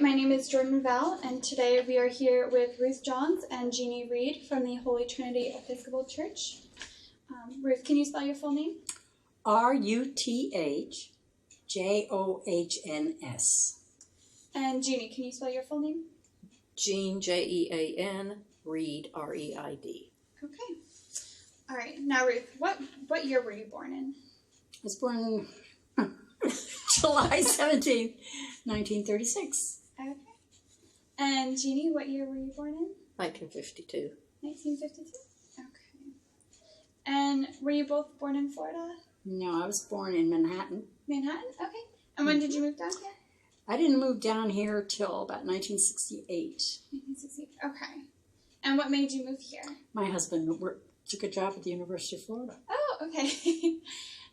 my name is Jordan Vaal, and today we are here with Ruth Johns and Jeannie Reid from the Holy Trinity Episcopal Church. Ruth, can you spell your full name? RuthJohns. And Jeannie, can you spell your full name? Jean, Jean, Reid, Reid. Okay. All right. Now, Ruth, what year were you born in? I was born July 17th, 1936. Okay. And Jeannie, what year were you born in? 1952. 1952? Okay. And were you both born in Florida? No, I was born in Manhattan. Manhattan? Okay. And when did you move down here? I didn't move down here till about 1968. 1968. Okay. And what made you move here? My husband took a job at the University of Florida. Oh, okay.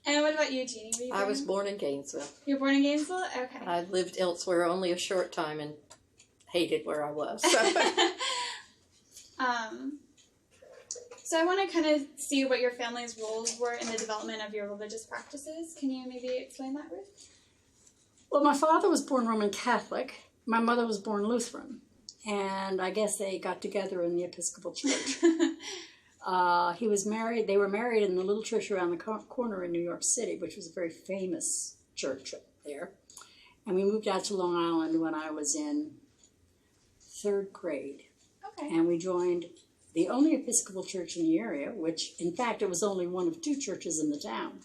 And what about you, Jeannie? Were you I was born in Gainesville. You were born in Gainesville? Okay. I lived elsewhere only a short time and hated where I was. So, so I want to kind of see what your family's roles were in the development of your religious practices. Can you maybe explain that, Ruth? Well, my father was born Roman Catholic. My mother was born Lutheran. And I guess they got together in the Episcopal Church. He was married. They were married in the little church around the corner in New York City, which was a very famous church up there. And we moved out to Long Island when I was in 3rd grade. Okay. And we joined the only Episcopal church in the area, which, in fact, it was only one of 2 churches in the town,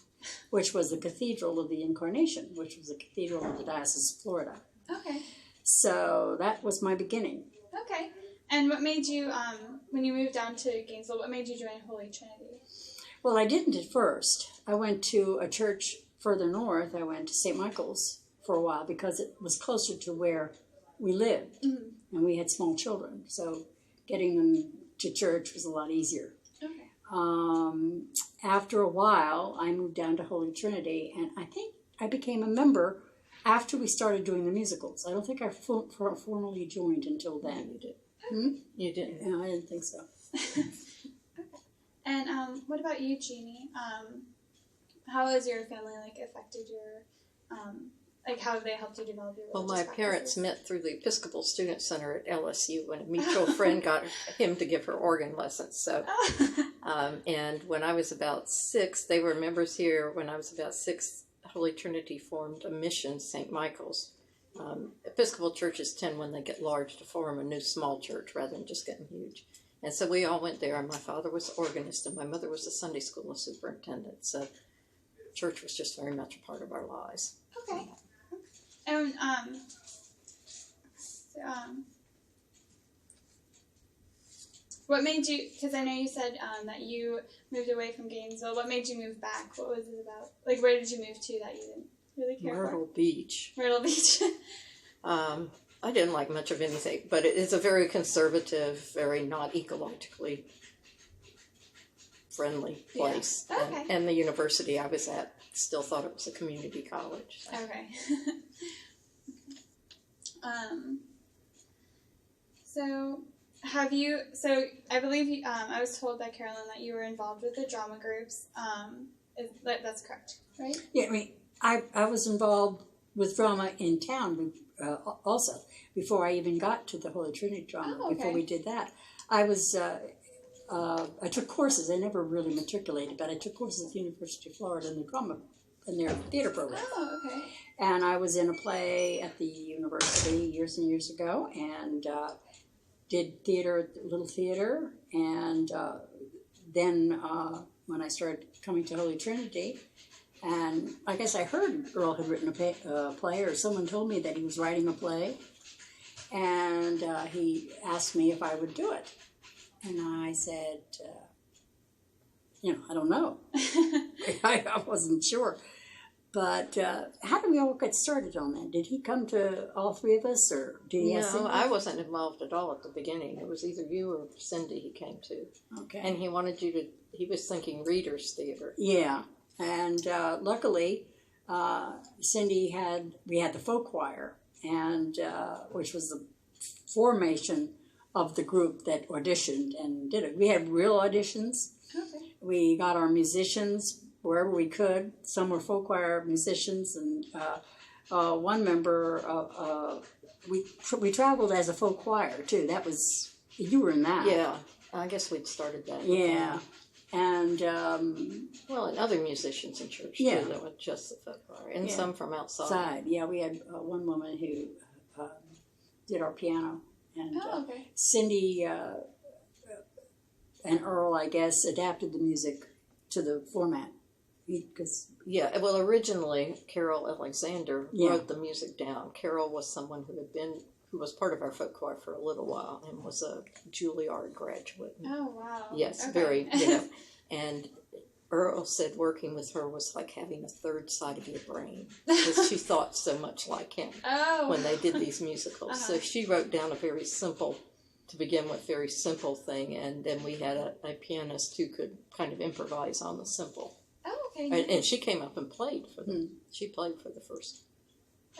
which was the Cathedral of the Incarnation, which was the Cathedral of the Diocese of Florida. Okay. So that was my beginning. Okay. And what made you, when you moved down to Gainesville, what made you join Holy Trinity? Well, I didn't at first. I went to a church further north. I went to St. Michael's for a while because it was closer to where we lived. Mm-hmm. And we had small children. So getting them to church was a lot easier. Okay. After a while, I moved down to Holy Trinity, and I think I became a member after we started doing the musicals. I don't think I formally joined until then. You did. Hmm? You didn't. No, I didn't think so. Okay. And what about you, Jeannie? How has your family affected your how have they helped you develop your religious Well, my parents met through the Episcopal Student Center at LSU when a mutual friend got him to give her organ lessons. So, and when I was about 6, they were members here. When I was about 6, Holy Trinity formed a mission, St. Michael's. Episcopal churches tend, when they get large, to form a new small church rather than just getting huge. And so we all went there. My father was the organist, and my mother was the Sunday school superintendent. So church was just very much a part of our lives. Okay. And what made you? Because I know you said that you moved away from Gainesville. What made you move back? What was it about? Where did you move to that you didn't really care Myrtle Beach. Myrtle Beach. I didn't like much of anything, but it is a very conservative, very not ecologically friendly place. Yeah. Okay. And the university I was at still thought it was a community college. So. Okay. So I believe I was told by Carolyn that you were involved with the drama groups. That's correct, right? Yeah, I was involved with drama in town also before I even got to the Holy Trinity drama. Oh, okay. Before we did that, I took courses. I never really matriculated, but I took courses at the University of Florida in their theater program. Oh, okay. And I was in a play at the university years and years ago, and did theater at the Little Theater. And then when I started coming to Holy Trinity, and I guess I heard Earl had written a play, or someone told me that he was writing a play, and he asked me if I would do it. And I said, I don't know. I wasn't sure. But how did we all get started on that? Did he come to all 3 of us, or did he ask No, I wasn't involved at all at the beginning. It was either you or Cindy he came to. Okay. And he wanted you to, he was thinking Reader's Theater. Yeah. And luckily, Cindy we had the folk choir, and which was the formation of the group that auditioned and did it. We had real auditions. Okay. We got our musicians wherever we could. Some were folk choir musicians, and one member we traveled as a folk choir too. That was, you were in that. Yeah, I guess we'd started that. Yeah. And well, and other musicians in church yeah. too, that were just the folk choir, and some from outside. Yeah, we had one woman who did our piano, and okay. Cindy and Earl, I guess, adapted the music to the format. Yeah, well, originally Carol Alexander wrote the music down. Carol was someone who was part of our folk choir for a little while and was a Juilliard graduate. Oh, wow. Yes, okay. very, and Earl said working with her was like having a third side of your brain, because she thought so much like him when they did these musicals. So she wrote down a very simple thing, and then we had a pianist who could kind of improvise on the simple. Oh, okay. And she came up and played for them. She played for the first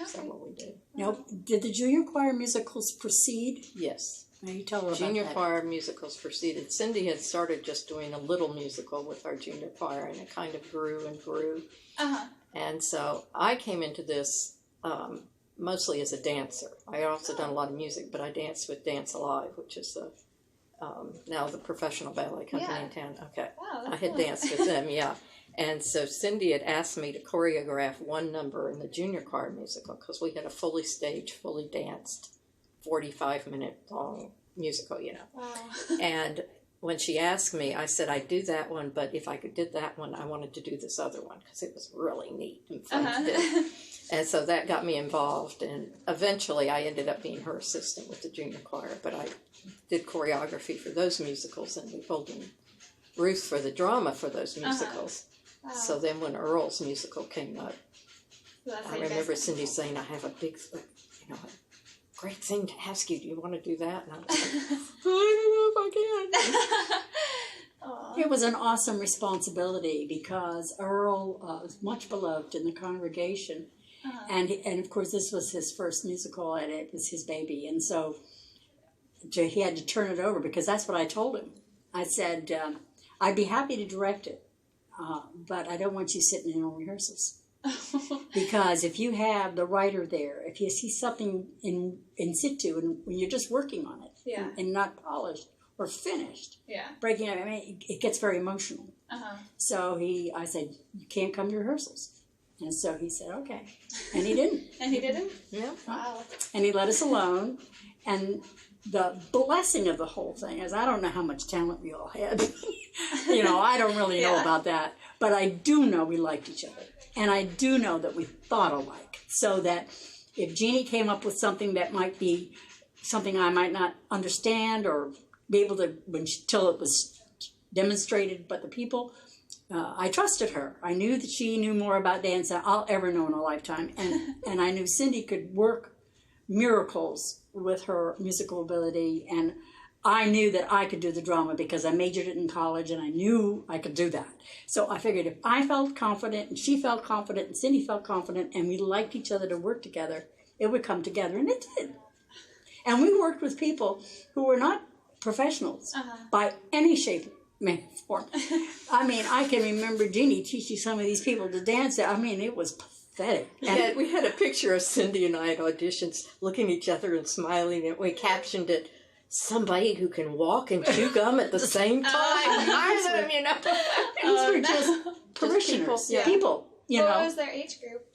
several we did. Now, did the junior choir musicals proceed? Yes. Now you tell her about Junior that. choir musicals proceeded. Cindy had started just doing a little musical with our junior choir, and it kind of grew and grew. And so I came into this mostly as a dancer. I also done a lot of music, but I danced with Dance Alive, which is now the professional ballet company in town. Okay. Wow, I had danced with them, And so Cindy had asked me to choreograph one number in the junior choir musical, because we had a fully staged, fully danced, 45-minute long musical, Wow. And when she asked me, I said I'd do that one, but if I could do that one, I wanted to do this other one, because it was really neat and fun to do. And so that got me involved, and eventually I ended up being her assistant with the junior choir, but I did choreography for those musicals, and we pulled in Ruth for the drama for those musicals. Wow. So then when Earl's musical came up, I remember Cindy saying, I have a big, a great thing to ask you. Do you want to do that? And I was like, I don't know if I can. It was an awesome responsibility, because Earl was much beloved in the congregation. And of course, this was his first musical, and it was his baby. And so he had to turn it over, because that's what I told him. I said, I'd be happy to direct it. But I don't want you sitting in on rehearsals. Because if you have the writer there, if you see something in situ, and when you're just working on it, and not polished or finished, breaking up, it gets very emotional. So I said, you can't come to rehearsals. And so he said, okay. And he didn't. And he didn't? Yeah. Wow. And he let us alone. And the blessing of the whole thing is, I don't know how much talent we all had. I don't really know about that. But I do know we liked each other. And I do know that we thought alike. So that if Jeannie came up with something that might be something I might not understand or be able to, till it was demonstrated by the people, I trusted her. I knew that she knew more about dance than I'll ever know in a lifetime. And I knew Cindy could work miracles with her musical ability, and I knew that I could do the drama because I majored it in college, and I knew I could do that. So I figured if I felt confident, and she felt confident, and Cindy felt confident, and we liked each other to work together, it would come together, and it did. And we worked with people who were not professionals by any shape, manner, form. I can remember Jeannie teaching some of these people to dance. It was pathetic. And we had a picture of Cindy and I at auditions looking at each other and smiling, and we captioned it, somebody who can walk and chew gum at the same time. These were just parishioners, people. What was their age group?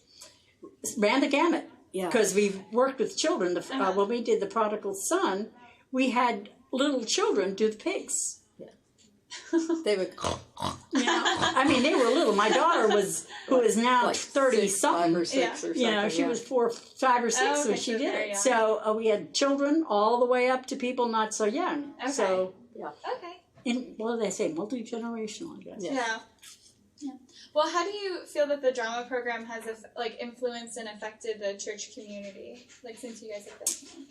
Ran the gamut. Because we've worked with children. When we did The Prodigal Son, we had little children do the pigs. They would, they were little. My daughter who is now like 30 something. 5 or 6 or something. She was 4, 5 or 6 when she did it. So we had children all the way up to people not so young. Okay. So Okay. What do they say? Multi-generational, I guess. Yeah. Well, how do you feel that the drama program has influenced and affected the church community? Since you guys have been here.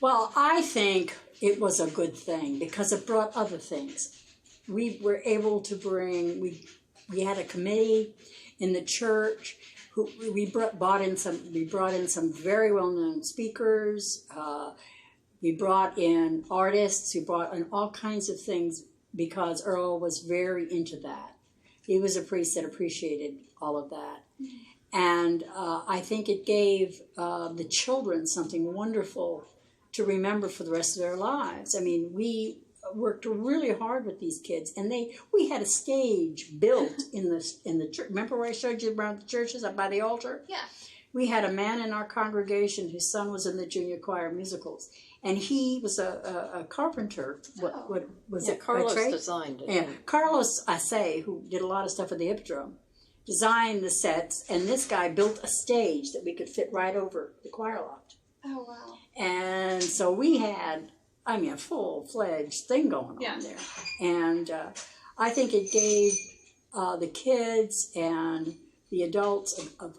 Well, I think it was a good thing because it brought other things. We were able to bring, we had a committee in the church who we brought in some very well-known speakers. We brought in artists. We brought in all kinds of things because Earl was very into that. He was a priest that appreciated all of that. And I think it gave the children something wonderful to remember for the rest of their lives. I mean, we worked really hard with these kids, and we had a stage built in the church. Remember where I showed you around the churches up by the altar? Yeah. We had a man in our congregation whose son was in the junior choir musicals, and he was a carpenter. What was it? Carlos by trade? designed it. Yeah, Carlos Assay, who did a lot of stuff at the Hippodrome, designed the sets, and this guy built a stage that we could fit right over the choir loft. Oh, wow. And so we had, a full-fledged thing going on there. And I think it gave the kids and the adults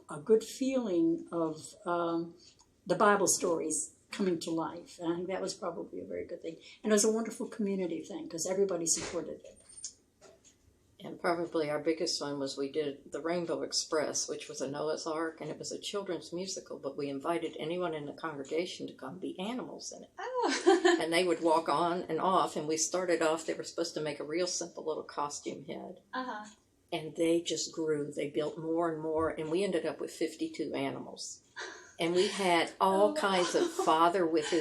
a good feeling of the Bible stories coming to life. And I think that was probably a very good thing. And it was a wonderful community thing because everybody supported it. And probably our biggest one was we did the Rainbow Express, which was a Noah's Ark, and it was a children's musical, but we invited anyone in the congregation to come be animals in it. Oh. And they would walk on and off, and we started off, they were supposed to make a real simple little costume head. Uh-huh. And they just grew. They built more and more, and we ended up with 52 animals. And we had all kinds of father with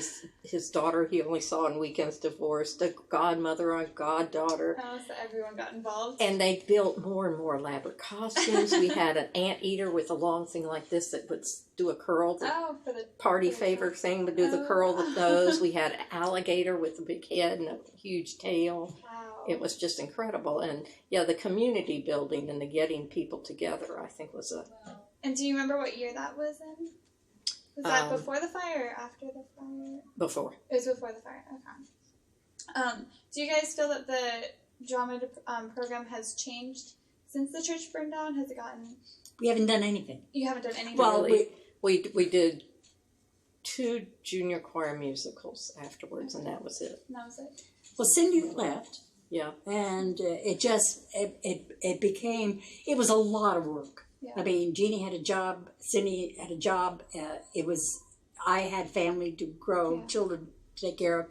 his daughter he only saw on weekends divorced, a godmother, a goddaughter. Oh, so everyone got involved. And they built more and more elaborate costumes. We had an anteater with a long thing like this that would do a curl. The for the party favor thing would do the curl with those. We had an alligator with a big head and a huge tail. Wow. It was just incredible. And yeah, the community building and the getting people together, I think, was a... Wow. And do you remember what year that was in? Was that before the fire or after the fire? Before. It was before the fire. Okay. Do you guys feel that the drama program has changed since the church burned down? Has it gotten... We haven't done anything. You haven't done anything? Well, we did 2 junior choir musicals afterwards, and that was it. That was it. Well, Cindy left. Yeah. And it became, it was a lot of work. Yeah. I mean, Jeannie had a job, Cindy had a job. I had family to grow, children to take care of.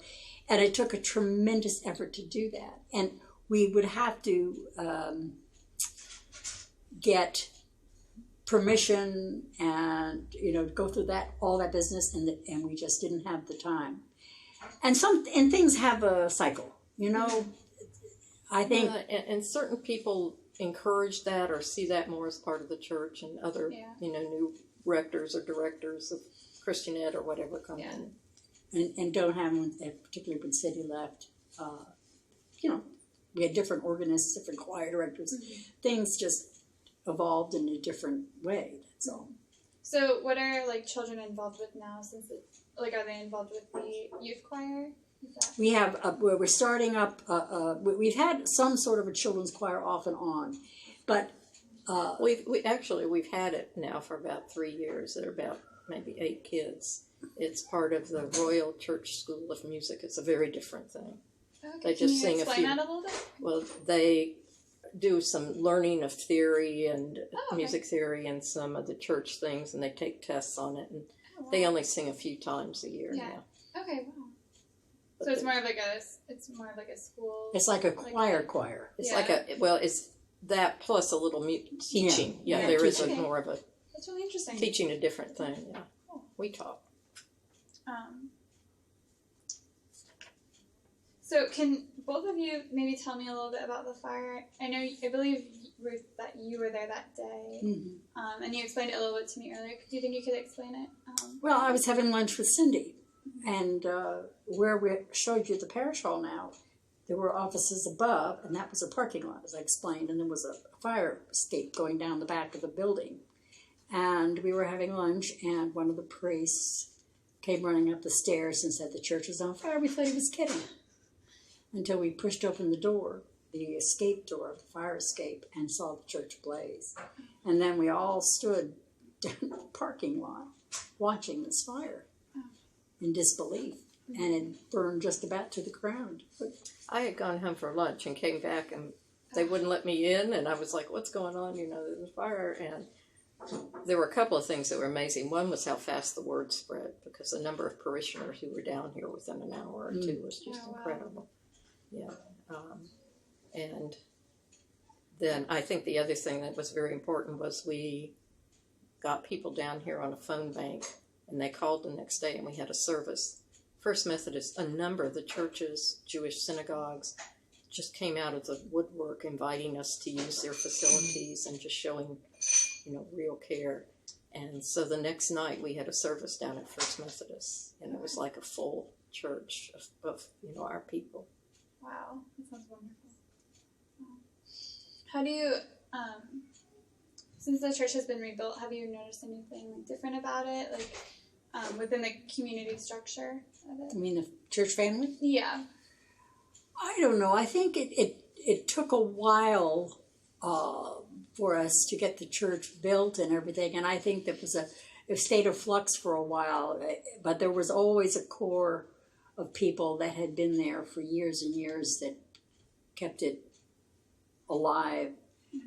And it took a tremendous effort to do that. And we would have to get permission and, go through all that business. And we just didn't have the time. And things have a cycle, I think. And certain people encourage that or see that more as part of the church, and other, new rectors or directors of Christian Ed or whatever come in. And don't have them, particularly when Cindy left. We had different organists, different choir directors. Mm-hmm. Things just evolved in a different way, that's all. So what are, children involved with now, since are they involved with the youth choir? We have, we're starting up, we've had some sort of a children's choir off and on, but... We've had it now for about 3 years. There are about maybe 8 kids. It's part of the Royal Church School of Music. It's a very different thing. Okay. They just Can you sing explain that a little bit? Well, they do some learning of theory and okay. music theory and some of the church things, and they take tests on it, and they only sing a few times a year now. Okay, wow. So it's more of like a school. It's like a choir. It's it's that plus a little teaching. Yeah, there is more of a. That's really interesting. Teaching a different thing. Yeah, cool. We taught. So can both of you maybe tell me a little bit about the fire? I believe, Ruth, that you were there that day, mm-hmm. And you explained it a little bit to me earlier. Do you think you could explain it? Well, I was having lunch with Cindy. And where we showed you the parish hall now, there were offices above, and that was a parking lot, as I explained, and there was a fire escape going down the back of the building. And we were having lunch, and one of the priests came running up the stairs and said the church was on fire. We thought he was kidding. Until we pushed open the door, the escape door, the fire escape, and saw the church blaze. And then we all stood down in the parking lot watching this fire. In disbelief, and it burned just about to the ground. I had gone home for lunch and came back, and they wouldn't let me in, and I was like, what's going on? There was fire, and there were a couple of things that were amazing. One was how fast the word spread, because the number of parishioners who were down here within an hour or two was just incredible. Yeah. And then I think the other thing that was very important was we got people down here on a phone bank, and they called the next day, and we had a service. First Methodist, a number of the churches, Jewish synagogues, just came out of the woodwork inviting us to use their facilities and just showing, real care. And so the next night we had a service down at First Methodist, and it was like a full church of our people. Wow, that sounds wonderful. Wow. How do you, since the church has been rebuilt, have you noticed anything different about it, within the community structure of it? You mean the church family? Yeah. I don't know. I think it took a while for us to get the church built and everything, and I think there was a state of flux for a while, but there was always a core of people that had been there for years and years that kept it alive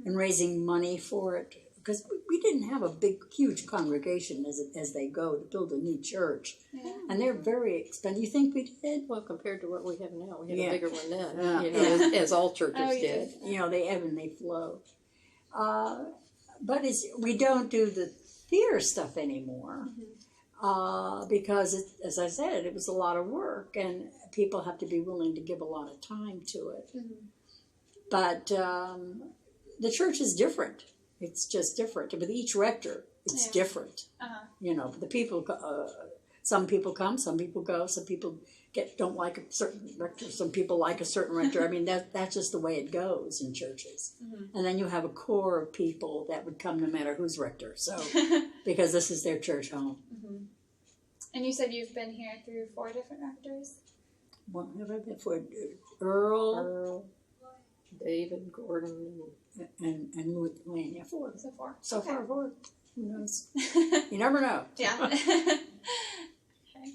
and raising money for it, because we didn't have a huge congregation as they go to build a new church. Yeah. And they're very expensive. You think we did? Well, compared to what we have now, we had Yeah. a bigger one then, as all churches did. They ebb and they flow. But we don't do the theater stuff anymore because, as I said, it was a lot of work, and people have to be willing to give a lot of time to it. Mm-hmm. But the church is different. It's just different. With each rector, it's different. Uh-huh. The people, some people come, some people go, some people don't like a certain rector, some people like a certain rector. I mean, that's just the way it goes in churches. Mm-hmm. And then you have a core of people that would come no matter who's rector, so because this is their church home. Mm-hmm. And you said you've been here through 4 different rectors? What have I been for? Earl, David, Gordon, and Ruth, Wayne. Yeah, 4. So 4. So okay. far, 4. Who knows? You never know. Yeah. Okay.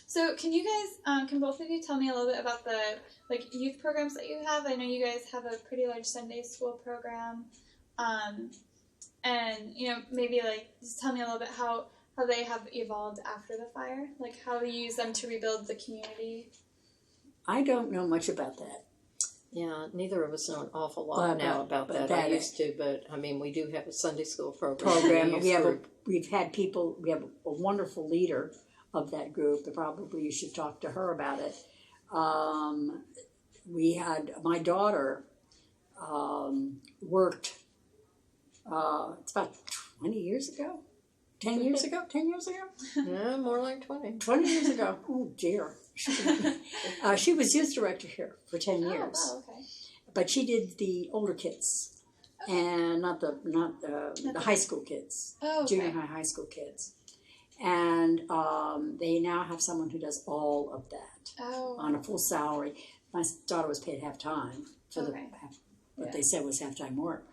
So can you guys, can both of you tell me a little bit about the youth programs that you have? I know you guys have a pretty large Sunday school program, and maybe just tell me a little bit how they have evolved after the fire, how you use them to rebuild the community. I don't know much about that. Yeah, neither of us know an awful lot now about that. I used to, but I mean, we do have a Sunday school program. We have a wonderful leader of that group. Probably you should talk to her about it. We had my daughter worked. It's about 20 years ago. 10 years ago? 10 years ago? Yeah, more like 20. 20 years ago. Oh dear. She was youth director here for 10 years. Oh, wow, okay. But she did the older kids, and not the high school kids, junior high school kids. And they now have someone who does all of that on a full salary. My daughter was paid half-time for what they said was half-time work.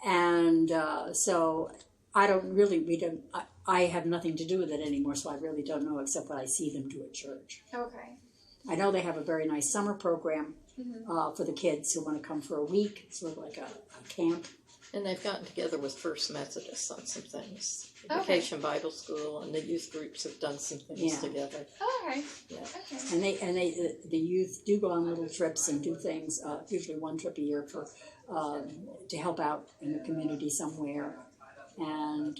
And so I have nothing to do with it anymore, so I really don't know except what I see them do at church. Okay. I know they have a very nice summer program for the kids who want to come for a week, sort of like a camp. And they've gotten together with First Methodist on some things. Vacation Bible School and the youth groups have done some things together. Oh, all right. Yeah. Okay. And the youth do go on little trips and do things, usually one trip a year to help out in the community somewhere. And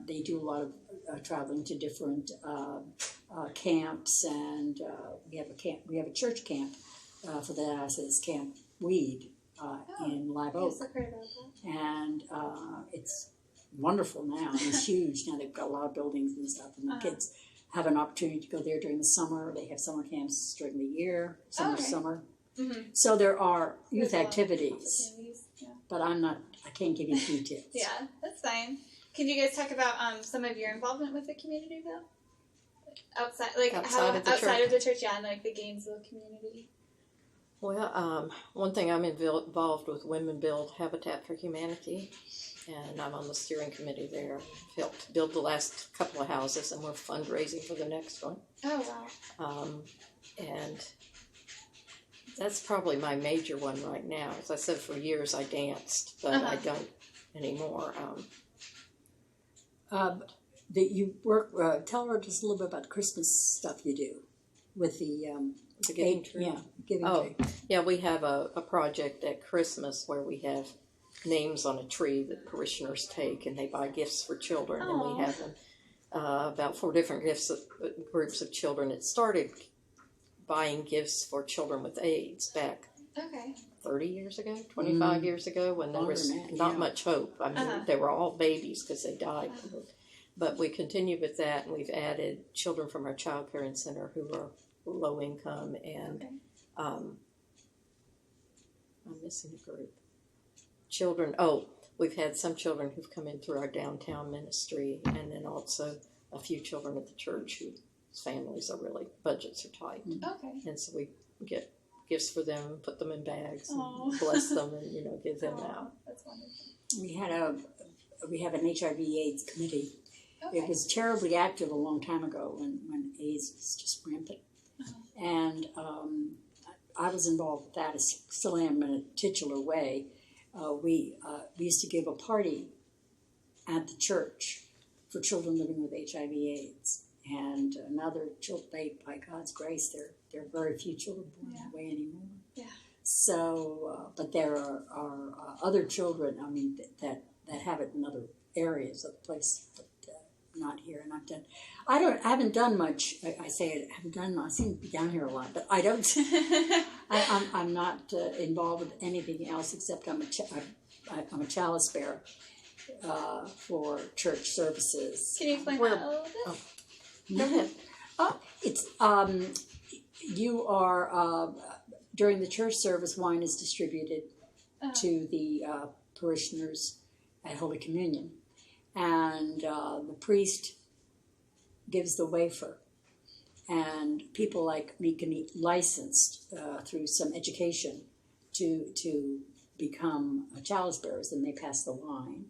they do a lot of traveling to different camps, and we have a church camp for the diocese, Camp Weed in Live Oak. Yes, I've heard about that. And it's wonderful now. It's huge now. They've got a lot of buildings and stuff, and the kids have an opportunity to go there during the summer. They have summer camps during the year, summer. Mm-hmm. So there are youth activities, but I can't give you details. Yeah, that's fine. Can you guys talk about some of your involvement with the community, though? Outside of the church, and the Gainesville community. Well, one thing, I'm involved with Women Build Habitat for Humanity, and I'm on the steering committee there. Helped build the last couple of houses, and we're fundraising for the next one. Oh, wow. And that's probably my major one right now. As I said, for years I danced, but I don't anymore. That you work. Tell her just a little bit about the Christmas stuff you do with the Giving Tree. Yeah, Giving Tree. Yeah, we have a project at Christmas where we have names on a tree that parishioners take, and they buy gifts for children, and we have them, about 4 different groups of children. It started buying gifts for children with AIDS back 30 years ago, 25 years ago, when there was not much hope. I mean, they were all babies because they died. But we continue with that, and we've added children from our child care center who are low income, and I'm missing a group. Children, we've had some children who've come in through our downtown ministry, and then also a few children at the church whose families are really, budgets are tight. And so we get gifts for them, put them in bags, and bless them, and, give them out. That's wonderful. We have an HIV Aids Committee. It was terribly active a long time ago when AIDS was just rampant. And I was involved with that. I still am in a titular way. We used to give a party at the church for children living with HIV AIDS. And another children, by God's grace, there are very few children born that way anymore. So, but there are other children, I mean, that have it in other areas of the place, but not here. And I haven't done much. I say I seem to be down here a lot, but I don't. I'm not involved with anything else except I'm a chalice bearer for church services. Can you explain that a little bit? Go ahead. It's you are during the church service, wine is distributed to the parishioners at Holy Communion, and the priest gives the wafer, and people like me can be licensed through some education to become chalice bearers, and they pass the wine.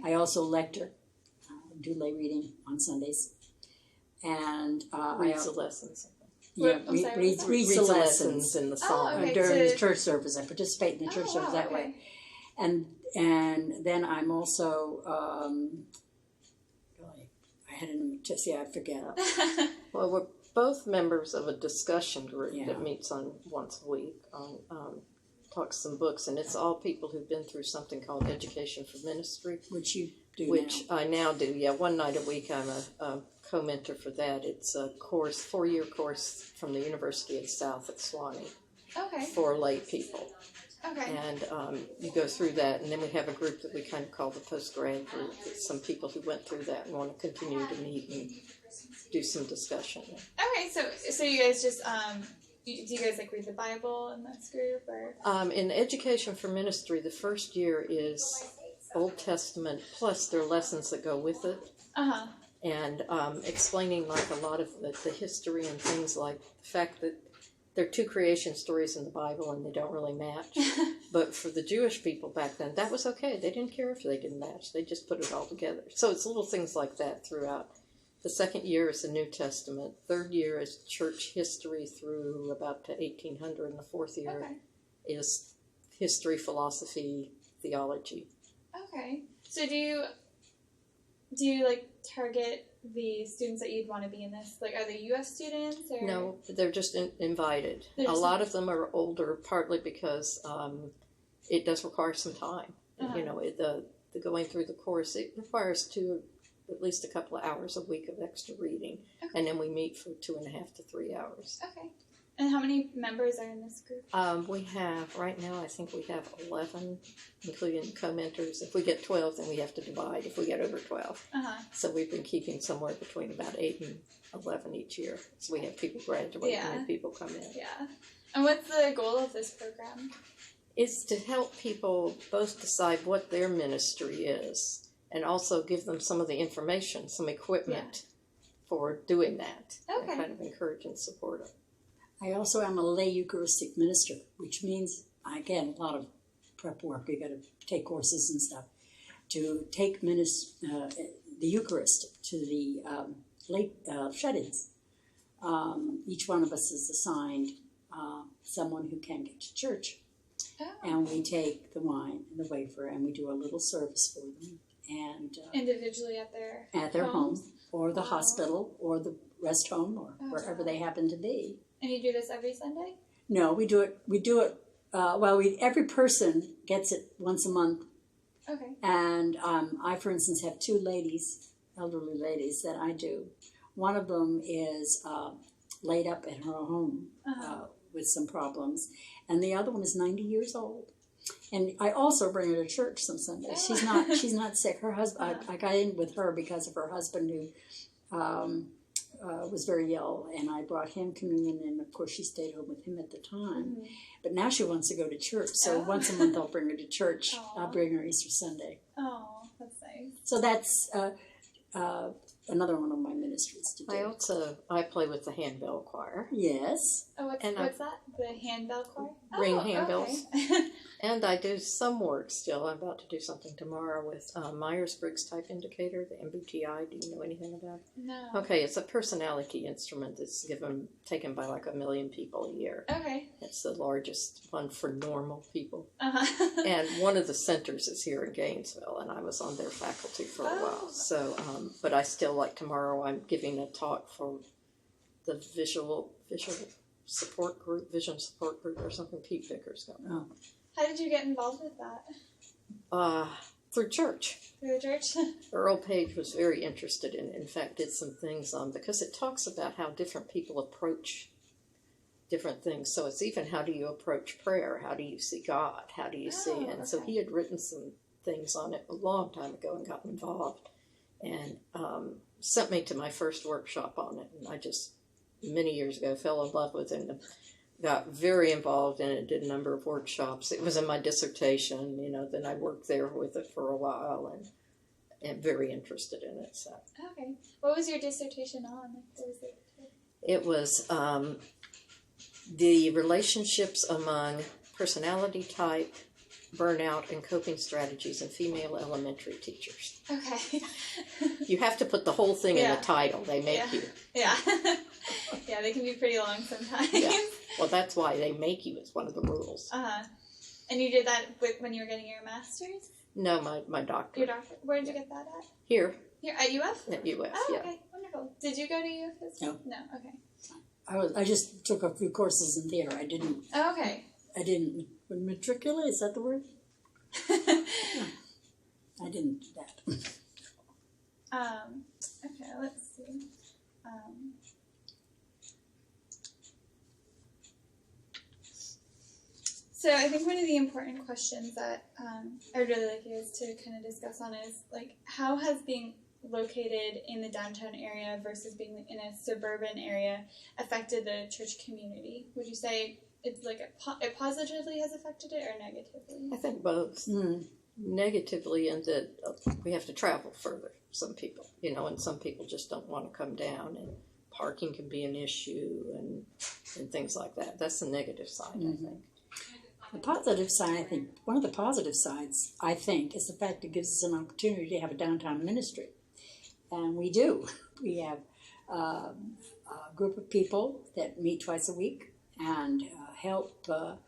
I also lecture, do lay reading on Sundays, and reads the lessons. Reads the lessons in the psalm. During the church service. I participate in the church service that way. And then I'm also, I had I forget. Well, we're both members of a discussion group that meets on once a week on talks some books, and it's all people who've been through something called Education for Ministry. Which you do I now do, one night a week. I'm a co-mentor for that. It's a 4-year course from the University of the South at Swanee for lay people. And you go through that, and then we have a group that we kind of call the post-grad group. It's some people who went through that and want to continue to meet and do some discussion. So you guys just, do you guys like read the Bible in this group? Or? In Education for Ministry, the first year is Old Testament, plus there are lessons that go with it. And explaining like a lot of the history and things, like the fact that there are 2 creation stories in the Bible and they don't really match. But for the Jewish people back then, that was okay. They didn't care if they didn't match. They just put it all together. So it's little things like that throughout. The second year is the New Testament. Third year is church history through about to 1800. And the fourth year is history, philosophy, theology. So do you like target the students that you'd want to be in this? Like, are they U.S. students? Or? No, they're just invited. A lot of them are older, partly because it does require some time. The going through the course, it requires at least a couple of hours a week of extra reading, and then we meet for 2.5 to 3 hours. And how many members are in this group? We have, right now, I think we have 11, including co-mentors. If we get 12, then we have to divide if we get over 12. So we've been keeping somewhere between about 8 and 11 each year. So we have people graduate and then people come in. And what's the goal of this program? It's to help people both decide what their ministry is and also give them some of the information, some equipment for doing that. And kind of encourage and support them. I also am a lay Eucharistic minister, which means, again, a lot of prep work. You got to take courses and stuff to take the Eucharist to the lay shut-ins. Each one of us is assigned someone who can get to church, and we take the wine and the wafer, and we do a little service for them, and individually at their home, or the hospital, or the rest home, or wherever they happen to be. And you do this every Sunday? No, we do it. Every person gets it once a month Okay. And I, for instance, have two ladies, elderly ladies, that I do. One of them is laid up at her home with some problems, and the other one is 90 years old. And I also bring her to church some Sundays. She's not sick. Her husband, I got in with her because of her husband who was very ill, and I brought him communion, and of course she stayed home with him at the time. Mm-hmm. But now she wants to go to church, so once a month I'll bring her to church. Aww. I'll bring her Easter Sunday. Oh, that's nice. So that's another one of my ministries to do. I play with the handbell choir. Yes. Oh, what's that? The handbell choir? Ring handbells. Okay. And I do some work still. I'm about to do something tomorrow with Myers-Briggs Type Indicator, the MBTI. Do you know anything about it? No. Okay, it's a personality instrument that's taken by like 1 million people a year. Okay. It's the largest one for normal people. Uh-huh. And one of the centers is here in Gainesville, and I was on their faculty for a while. So, but I still, like tomorrow, I'm giving a talk for the vision support group or something. Pete Vickers got. Oh. How did you get involved with that? Through church. Through the church? Earl Page was very interested in fact, did some things because it talks about how different people approach different things. So it's even how do you approach prayer? How do you see God? How do you see? And okay. So he had written some things on it a long time ago and got involved and sent me to my first workshop on it. And I just, many years ago, fell in love with it and got very involved in it, did a number of workshops. It was in my dissertation, then I worked there with it for a while and very interested in it. So. Okay. What was your dissertation on? What was it? It was the relationships among personality type, burnout, and coping strategies in female elementary teachers. Okay. You have to put the whole thing in the title. They make you. Yeah. Yeah, they can be pretty long sometimes. Yeah. Well, that's why they make you. It's one of the rules. Uh-huh. And you did that when you were getting your master's? No, my doctorate. Your doctorate. Where did you get that at? Here. Here at UF? At UF, Oh, okay. Wonderful. Did you go to UF as well? No. Okay. I just took a few courses in theater. I didn't. Oh, okay. I didn't matriculate. Is that the word? No, I didn't do that. Okay, let's see. So I think one of the important questions that I'd really like you guys to kind of discuss on is, like, how has being located in the downtown area versus being in a suburban area affected the church community? Would you say it's like it positively has affected it or negatively? I think both. Negatively in that we have to travel further, some people, and some people just don't want to come down, and parking can be an issue and things like that. That's the negative side, I think. The positive side, I think, one of the positive sides, I think, is the fact it gives us an opportunity to have a downtown ministry. And we do. We have a group of people that meet twice a week and help the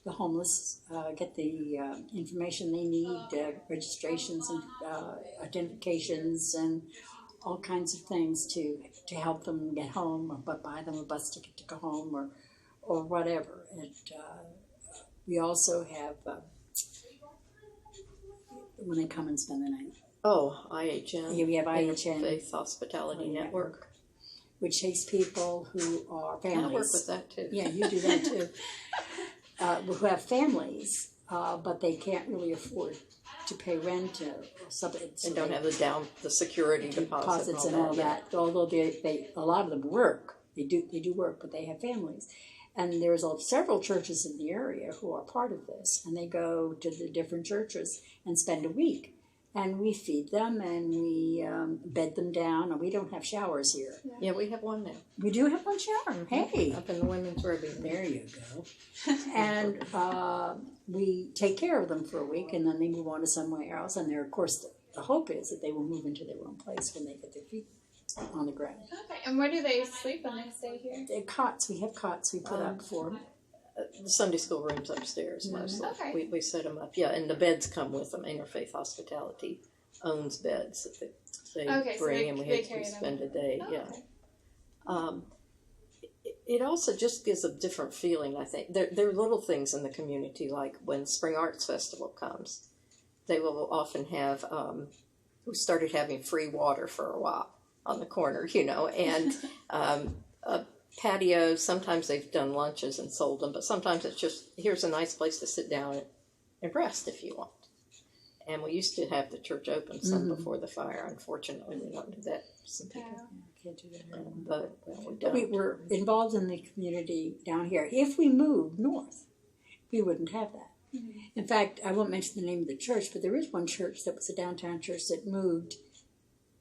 homeless get the information they need, registrations and identifications and all kinds of things to help them get home or buy them a bus ticket to go home or whatever. We also have, when they come and spend the night. Oh, IHN. Yeah, we have IHN. Faith Hospitality Network. Which takes people who are families. I work with that too. Yeah, you do that too. Who have families, but they can't really afford to pay rent or something. And don't have the security deposits and all that. Although they a lot of them work. They do work, but they have families. And there's several churches in the area who are part of this, and they go to the different churches and spend a week. And we feed them, and we bed them down, and we don't have showers here. Yeah, we have one now. We do have one shower. Hey. Up in the women's room. There you go. And we take care of them for a week, and then they move on to somewhere else. And of course, the hope is that they will move into their own place when they get their feet on the ground. Okay, and where do they sleep when they stay here? Cots. We have cots we put up for them. The Sunday school rooms upstairs, mostly. Okay. We set them up. Yeah, and the beds come with them. Interfaith Hospitality owns beds that they bring, and we spend a day. Oh, yeah. Okay. It also just gives a different feeling, I think. There are little things in the community, like when Spring Arts Festival comes. they will often have, we started having free water for a while on the corner, and a patio. Sometimes they've done lunches and sold them, but sometimes it's just, here's a nice place to sit down and rest if you want. And we used to have the church open some before the fire. Unfortunately, we don't do that. Some people can't do that anymore. but we don't. We were involved in the community down here. If we moved north, we wouldn't have that. Mm-hmm. In fact, I won't mention the name of the church, but there is one church that was a downtown church that moved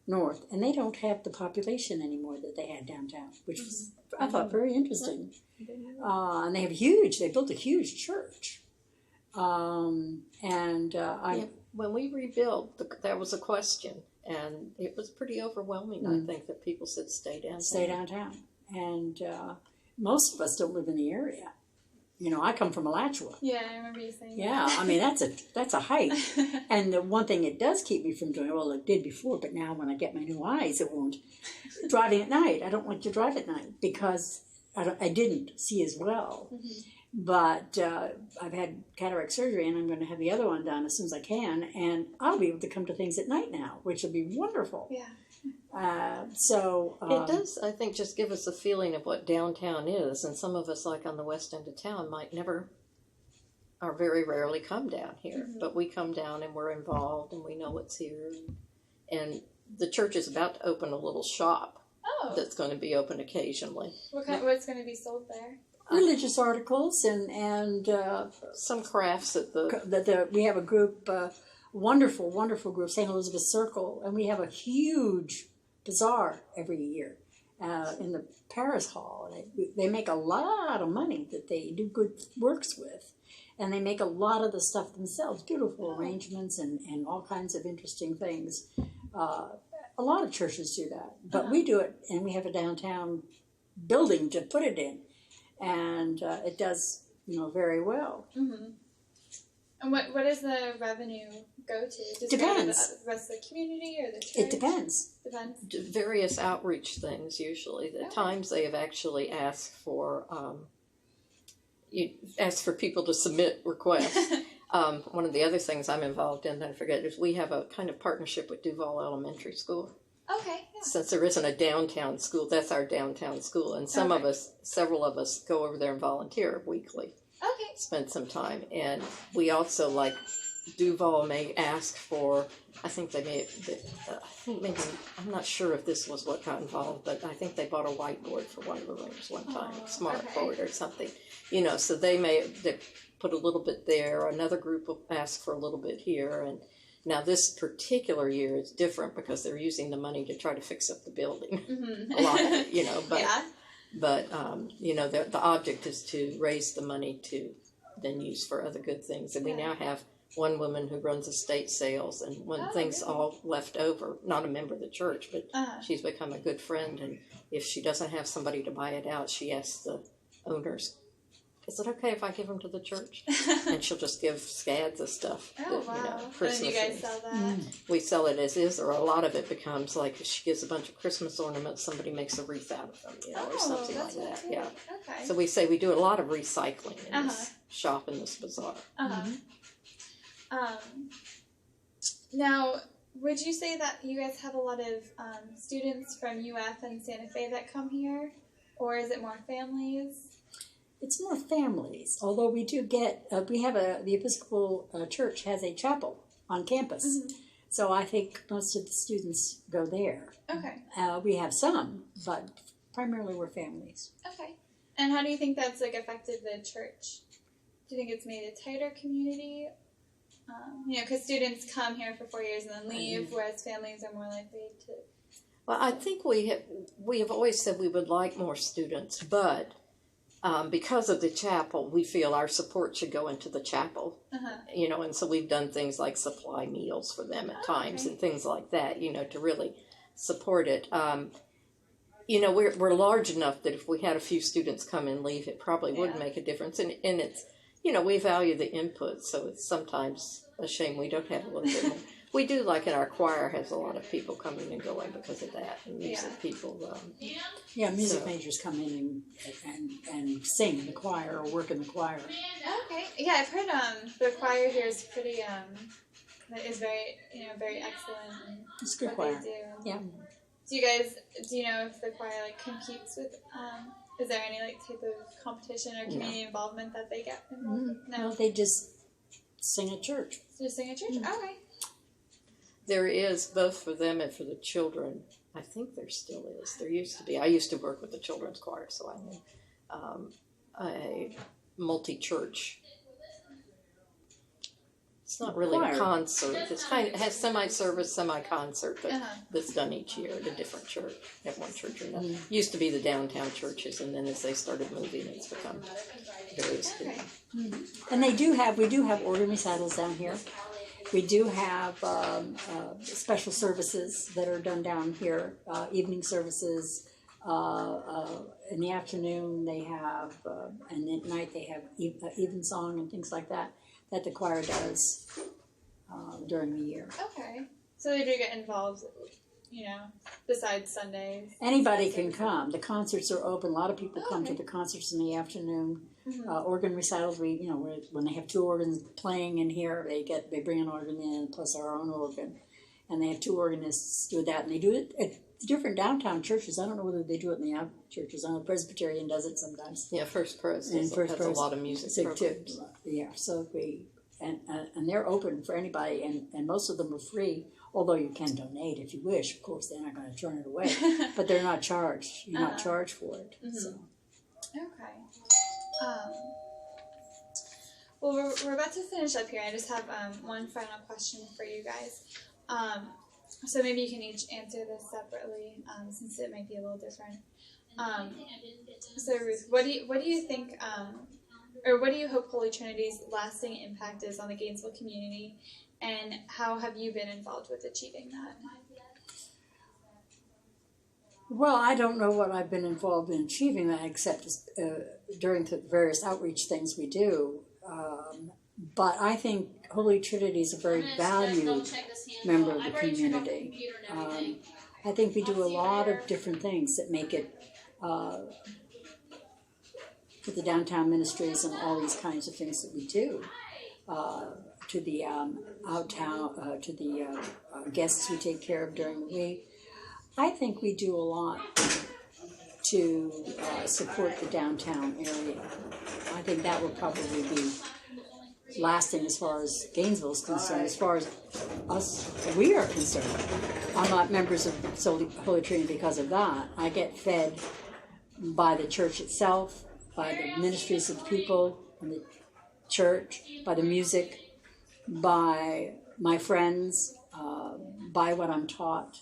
north, and they don't have the population anymore that they had downtown, which was, I thought, very interesting. And they built a huge church. When we rebuilt, that was a question, and it was pretty overwhelming, I think, that people said stay downtown. Stay downtown. And most of us don't live in the area. I come from Alachua. Yeah, I remember you saying Yeah, that. I mean, that's a hike. And the one thing it does keep me from doing, well, it did before, but now when I get my new eyes, it won't. Driving at night. I don't like to drive at night because I didn't see as well. Mm-hmm. But I've had cataract surgery, and I'm going to have the other one done as soon as I can, and I'll be able to come to things at night now, which will be wonderful. Yeah. It does, I think, just give us a feeling of what downtown is, and some of us, like on the west end of town, might never or very rarely come down here, but we come down and we're involved, and we know what's here. And the church is about to open a little shop that's going to be open occasionally. What's going to be sold there? Religious articles and some crafts at we have a group, wonderful group, St. Elizabeth's Circle, and we have a huge bazaar every year in the Parish Hall. They make a lot of money that they do good works with, and they make a lot of the stuff themselves, beautiful arrangements and all kinds of interesting things. A lot of churches do that, but we do it, and we have a downtown building to put it in. And it does, very well. Mm-hmm. And what does the revenue go to? Does Depends. it go to the rest of the community or the church? It depends. Various outreach things, usually. At times they have actually asked for people to submit requests. One of the other things I'm involved in that I forget is we have a kind of partnership with Vaal Elementary School. Okay, yeah. Since there isn't a downtown school, that's our downtown school. And several of us go over there and volunteer weekly. Okay. Spend some time. And we also, like, Duval may ask for, I think I'm not sure if this was what got involved, but I think they bought a whiteboard for one of the rooms one time, smartboard or something. So they put a little bit there. Another group will ask for a little bit here. And now this particular year is different because they're using the money to try to fix up the building. Mm-hmm. A lot of it, but yeah. But the object is to raise the money to then use for other good things. And we now have one woman who runs estate sales, and when things all left over, not a member of the church, but she's become a good friend. And if she doesn't have somebody to buy it out, she asks the owners, is it okay if I give them to the church? And she'll just give scads of stuff. Christmas and you guys sell that? We sell it as is, or a lot of it becomes like if she gives a bunch of Christmas ornaments, somebody makes a wreath out of them, or something like that. Cool. Yeah. Okay. So we say we do a lot of recycling in this shop, in this bazaar. Now, would you say that you guys have a lot of students from UF and Santa Fe that come here, or is it more families? It's more families, although we do get, the Episcopal Church has a chapel on campus. Mm-hmm. So I think most of the students go there. Okay. We have some, but primarily we're families. Okay. And how do you think that's affected the church? Do you think it's made a tighter community? Because students come here for 4 years and then leave, whereas families are more likely to... Well, I think we have always said we would like more students, but... because of the chapel, we feel our support should go into the chapel, and so we've done things like supply meals for them at times and things like that, to really support it. We're large enough that if we had a few students come and leave, it probably would make a difference. And it's, we value the input, so it's sometimes a shame we don't have a little bit more. We do, like in our choir, has a lot of people coming and going because of that, and music people. Music majors come in and sing in the choir or work in the choir. Okay, yeah, I've heard the choir here is pretty that is very, very excellent. And It's a good what choir. They do. Yeah. Do you know if the choir competes with? Is there any type of competition or community involvement that they get involved with? No. Well, they just sing at church. Just sing at church. Okay. There is, both for them and for the children. I think there still is. There used to be. I used to work with the children's choir, so I knew a multi-church. It's not really Choir. a concert. It's it has semi-service, semi-concert that's done each year at a different church, at one church or another. Used to be the downtown churches, and then as they started moving, it's become various different. And we do have organ recitals down here. We do have special services that are done down here, evening services. In the afternoon they have, and at night they have evensong and things like that the choir does during the year. Okay. So they do get involved, besides Sundays. Anybody can come. The concerts are open. A lot of people come to the concerts in the afternoon. Organ recitals, when they have two organs playing in here, they bring an organ in plus our own organ, and they have two organists do that, and they do it at different downtown churches. I don't know whether they do it in the out churches. I know Presbyterian does it sometimes. Yeah, First Pres And has a lot of music programs. Yeah, so and they're open for anybody, and most of them are free. Although you can donate if you wish. Of course, they're not going to turn it away, but they're not charged. You're not charged for it. So. Okay. Well, we're about to finish up here. I just have one final question for you guys. So maybe you can each answer this separately, since it might be a little different. So Ruth, what do you think, or what do you hope Holy Trinity's lasting impact is on the Gainesville community, and how have you been involved with achieving that? Well, I don't know what I've been involved in achieving that, except during the various outreach things we do. But I think Holy Trinity is a very valued member of the community. I think we do a lot of different things that make it, with the downtown ministries and all these kinds of things that we do, to the to the guests we take care of during the week. I think we do a lot to support the downtown area. I think that will probably be lasting as far as Gainesville is concerned. As far as we are concerned, I'm not members of Holy Trinity because of that. I get fed by the church itself, by the ministries of the people in the church, by the music, by my friends, by what I'm taught,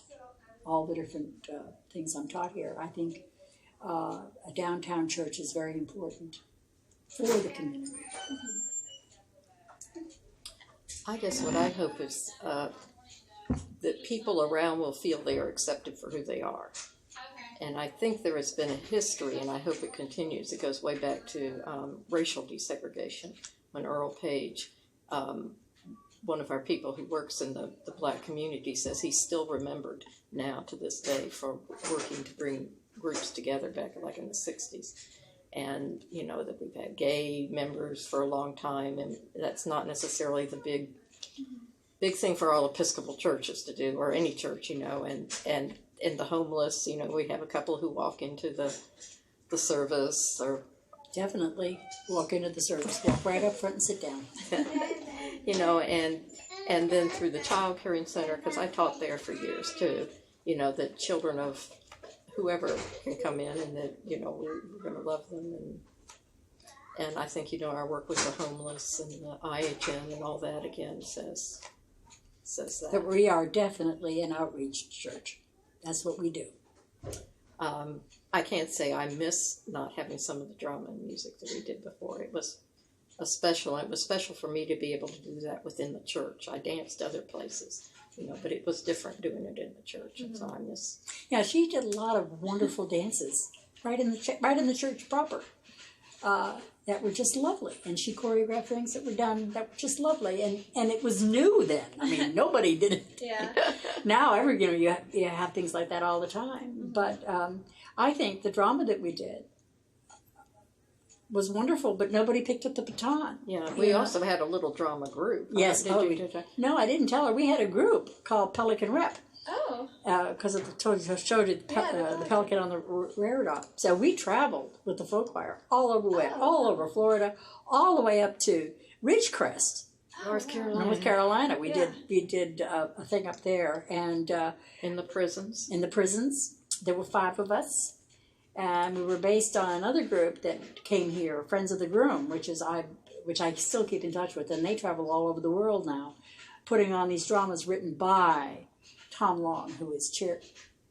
all the different things I'm taught here. I think a downtown church is very important for the community. I guess what I hope is that people around will feel they are accepted for who they are. And I think there has been a history, and I hope it continues. It goes way back to racial desegregation, when Earl Page, one of our people who works in the black community, says he's still remembered now to this day for working to bring groups together back like in the 60s. And, that we've had gay members for a long time, and that's not necessarily the big thing for all Episcopal churches to do, or any church, and the homeless, we have a couple who walk into the service, or definitely walk into the service, walk right up front and sit down. And then through the Child Caring Center, because I taught there for years too, that children of whoever can come in, and that, we're going to love them. And I think, our work with the homeless and the IHN and all that, again, says that. That we are definitely an outreach church. That's what we do. I can't say I miss not having some of the drama and music that we did before. It was special for me to be able to do that within the church. I danced other places, but it was different doing it in the church, and so I miss. Yeah, she did a lot of wonderful dances right in the church proper. That were just lovely, and she choreographed things that were done that were just lovely, and it was new then. I mean, nobody did it. Yeah. Now, you have things like that all the time. But I think the drama that we did was wonderful, but nobody picked up the baton. Yeah, we also had a little drama group. Yes. No, I didn't tell her. We had a group called Pelican Rep. Oh. Because of the show did the Pelican on the Reardon. So we traveled with the folk choir all over Florida, all the way up to Ridgecrest, North Carolina. We did a thing up there, and in the prisons. There were 5 of us, and we were based on another group that came here, Friends of the Groom, which I still keep in touch with, and they travel all over the world now, putting on these dramas written by Tom Long, who is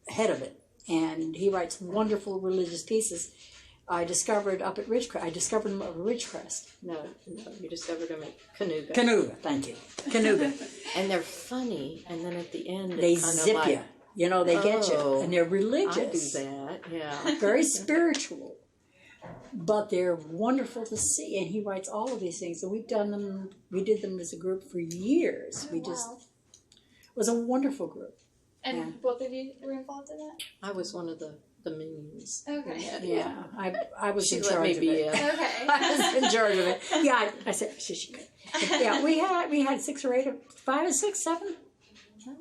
head of it, and he writes wonderful religious pieces. I discovered them at Ridgecrest. No, you discovered them at Canuga. Canuga, thank you. Canuga. And they're funny, and then at the end they zip you. You know, they get you, and they're religious. I do that, yeah. Very spiritual, but they're wonderful to see. And he writes all of these things, and we did them as a group for years. It was a wonderful group. And both of you were involved in that? I was one of the minions. Okay. Yeah, I was in She let charge me of be it. Okay. I was in charge of it. Yeah, I said she could. Yeah, we had 6 or 8, 5 or 6, 7,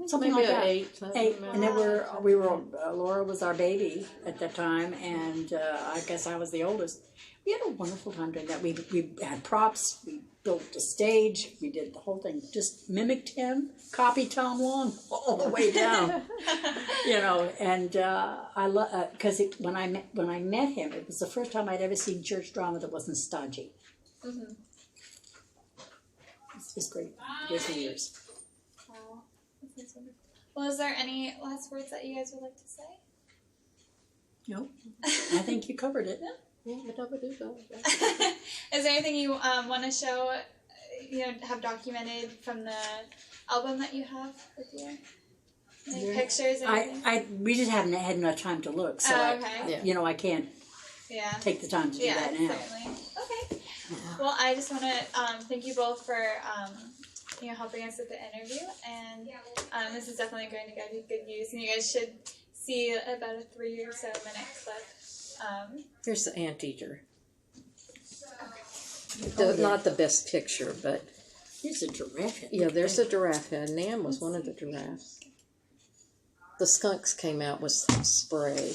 something Maybe like that. 8. And then we were Laura was our baby at that time, and I guess I was the oldest. We had a wonderful time doing that. We had props. We built a stage. We did the whole thing. Just mimicked him, copied Tom Long all the way down. You know, and I love because when I met him, it was the first time I'd ever seen church drama that wasn't stodgy. Mm-hmm. It was great. Years and years. Wow. That's wonderful. Well, is there any last words that you guys would like to say? No, I think you covered it. No? Yeah, Is there anything you want to show, have documented from the album that you have with you? Any pictures or anything? We just haven't had enough time to look, so okay. I can't take the time to do that now. Certainly. Okay. Well, I just want to thank you both for helping us with the interview, and this is definitely going to go to good use, and you guys should see about a 3 or so minute clip. Here's the anteater. Oh, yeah. Not the best picture, but... There's a giraffe head. Yeah, there's a giraffe head. Nam was one of the giraffes. The skunks came out with some spray.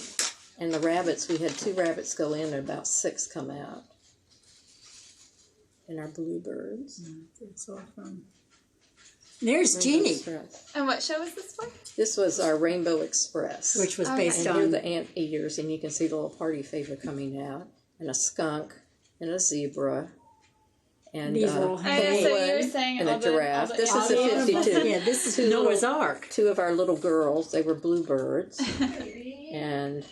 And the rabbits, we had 2 rabbits go in and about 6 come out. And our bluebirds. It's all fun. There's Jeannie. And what show was this for? This was our Rainbow Express. Which was based and on... here are the anteaters, and you can see the little party favor coming out. And a skunk, and a zebra, and these little so you were saying and a giraffe. This is a 52. Yeah, this is Noah's Ark. 2 of our little girls, they were bluebirds. And,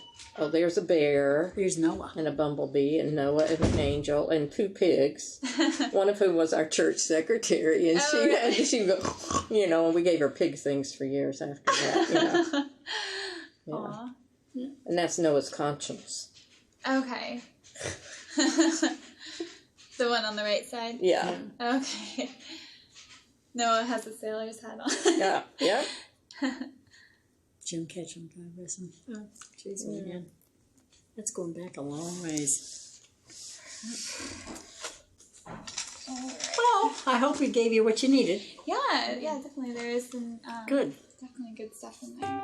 there's a bear. There's Noah. And a bumblebee, and Noah, and an angel, and 2 pigs. One of whom was our church secretary, and she would go, and we gave her pig things for years after that, Yeah. Aww. And that's Noah's conscience. Okay. The one on the right side? Yeah. Okay. Noah has a sailor's hat on. Yeah. Jim Ketchum, God bless him. Oh, jeez, man. That's going back a long ways. Well, I hope we gave you what you needed. Yeah, definitely. There is some good. definitely good stuff in there.